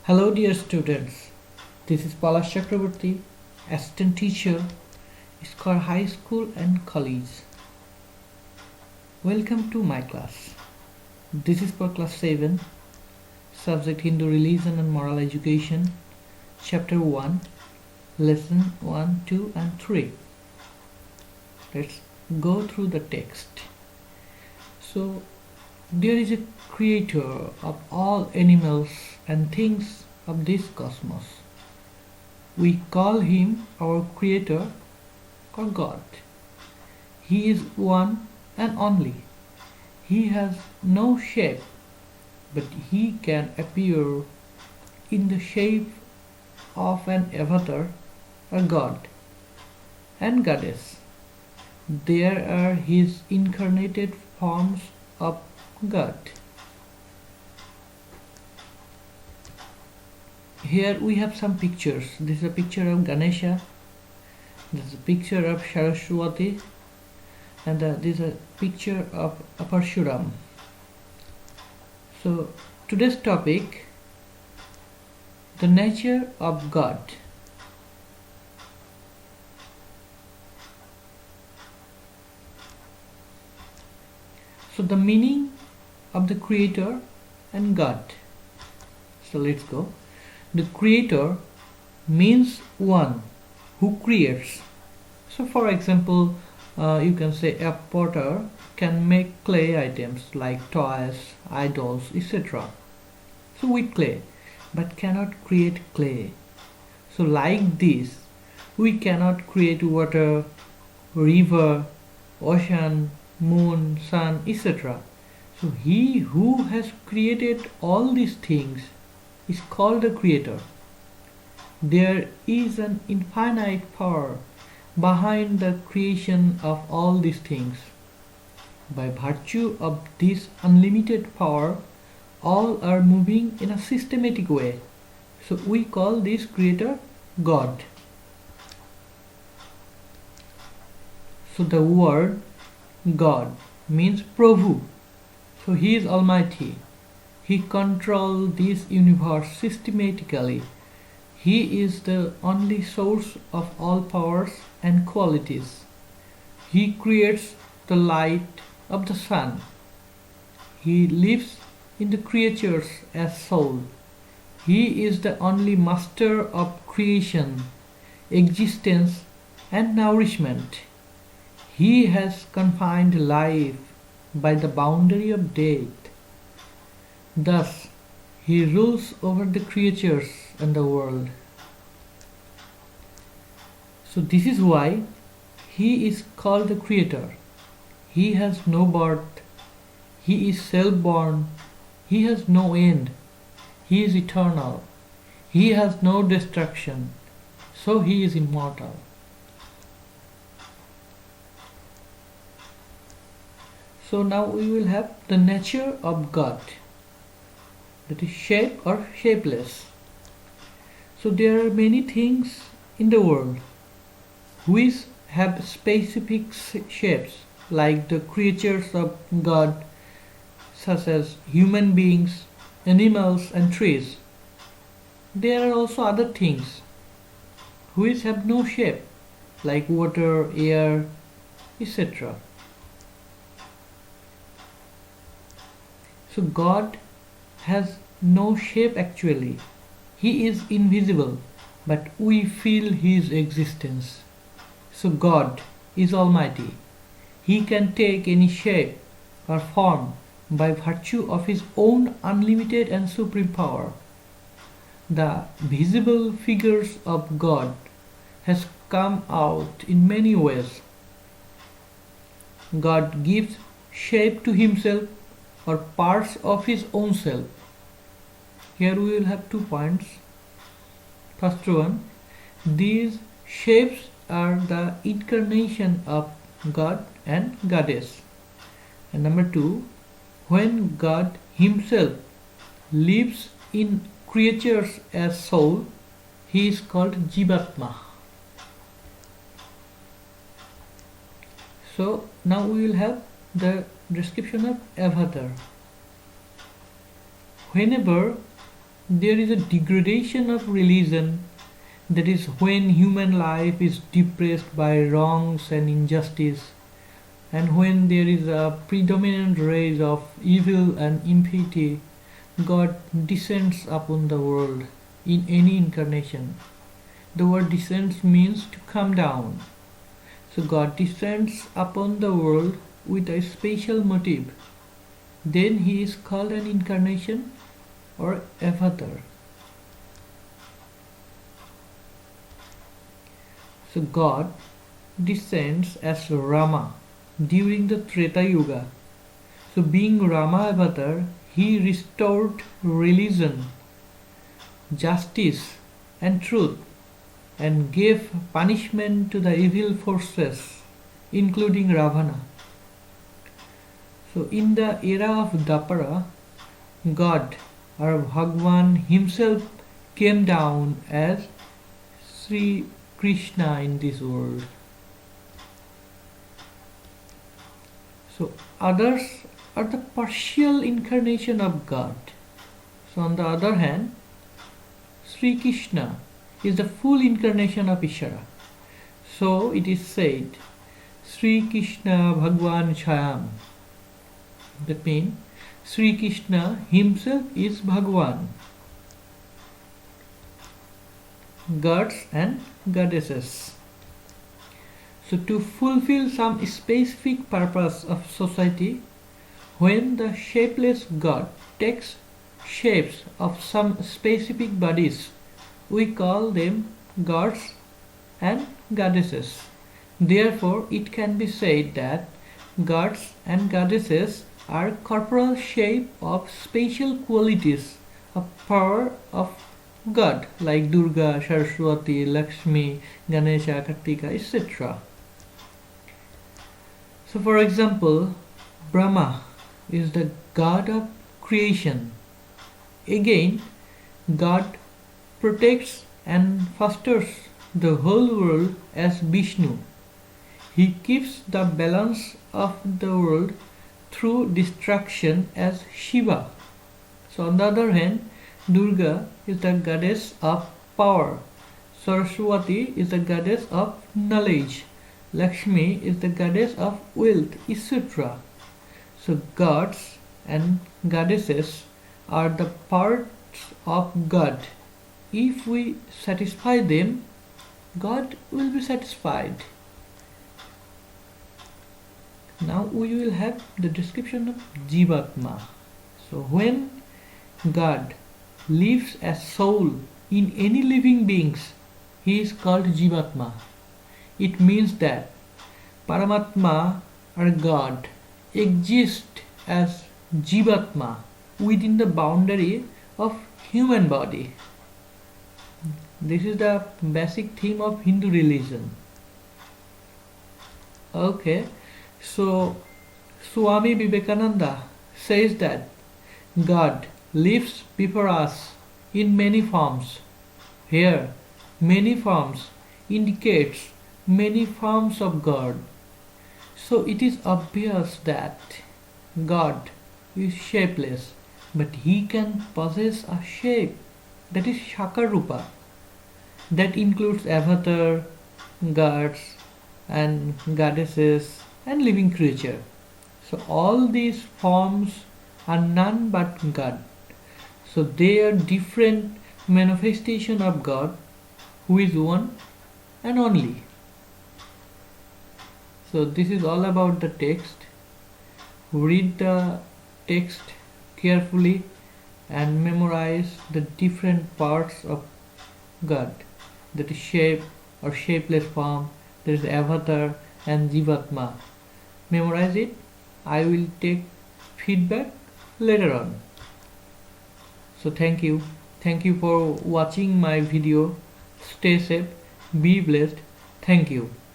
Hello dear students, this is Palash Chakraborty, assistant teacher, Iskar High School and College. Welcome to my class. This is for class 7, subject Hindu Religion and Moral Education, chapter 1, lesson 1, 2 and 3. Let's go through the text. So, there is a creator of all animals and things of this cosmos. We call him our creator or God. He is one and only. He has no shape, but he can appear in the shape of an avatar, a god and goddess. There are his incarnated forms of God. Here we have some pictures. This is a picture of Ganesha. This is a picture of Saraswati. And this is a picture of Parshuram. So today's topic, the nature of God. So the meaning of the creator and God. So let's go. The creator means one who creates. So for example, you can say a potter can make clay items like toys, idols, etc. So with clay, but cannot create clay. So like this, we cannot create water, river, ocean, moon, sun, etc. So he who has created all these things is called the creator. There is an infinite power behind the creation of all these things. By virtue of this unlimited power, all are moving in a systematic way. So we call this creator God. So the word God means Prabhu. So he is almighty. He controls this universe systematically. He is the only source of all powers and qualities. He creates the light of the sun. He lives in the creatures as soul. He is the only master of creation, existence and nourishment. He has confined life by the boundary of death. Thus, he rules over the creatures and the world. So this is why he is called the creator. He has no birth. He is self-born. He has no end. He is eternal. He has no destruction. So he is immortal. So now we will have the nature of God. That is shape or shapeless. So there are many things in the world which have specific shapes, like the creatures of God, such as human beings, animals and trees. There are also other things which have no shape, like water, air, etc. So God has no shape actually. He is invisible, but we feel his existence. So God is almighty. He can take any shape or form by virtue of his own unlimited and supreme power. The visible figures of God has come out in many ways. God gives shape to himself or parts of his own self. Here we will have 2 points. First one, these shapes are the incarnation of God and Goddess. And number 2, when God himself lives in creatures as soul, he is called Jivatma. So now we will have the description of avatar. Whenever there is a degradation of religion, that is when human life is depressed by wrongs and injustice, and when there is a predominant rage of evil and impiety, God descends upon the world in any incarnation. The word descends means to come down. So God descends upon the world with a special motive. Then he is called an incarnation or avatar. So God descends as Rama during the Treta Yuga. So being Rama avatar, he restored religion, justice and truth, and gave punishment to the evil forces, including Ravana. So in the era of Dwapara, God or Bhagwan himself came down as Sri Krishna in this world. So others are the partial incarnation of God. So on the other hand, Sri Krishna is the full incarnation of Ishvara. So it is said, Sri Krishna Bhagwan Chayam. That means Sri Krishna himself is Bhagwan. Gods and goddesses. So to fulfill some specific purpose of society, when the shapeless God takes shapes of some specific bodies, we call them gods and goddesses. Therefore, it can be said that gods and goddesses are corporal shape of special qualities of power of God, like Durga, Saraswati, Lakshmi, Ganesha, Kartika, etc. So for example, Brahma is the god of creation. Again, God protects and fosters the whole world as Vishnu. He keeps the balance of the world through destruction as Shiva. So on the other hand, Durga is the goddess of power. Saraswati is the goddess of knowledge. Lakshmi is the goddess of wealth, etc. So gods and goddesses are the parts of God. If we satisfy them, God will be satisfied. Now we will have the description of Jivatma. So when God lives as soul in any living beings, he is called Jivatma. It means that Paramatma or God exists as Jivatma within the boundary of human body. This is the basic theme of Hindu religion. Okay, so Swami Vivekananda says that God lives before us in many forms. Here, many forms indicates many forms of God. So it is obvious that God is shapeless, but he can possess a shape, that is Shakarupa. That includes avatar, gods and goddesses and living creature. So all these forms are none but God. So they are different manifestation of God, who is one and only. So this is all about the text. Read the text carefully and memorize the different parts of God. That is shape or shapeless form, there is avatar and Jivatma. Memorize it. I will take feedback later on. So thank you. Thank you for watching my video. Stay safe. Be blessed. Thank you.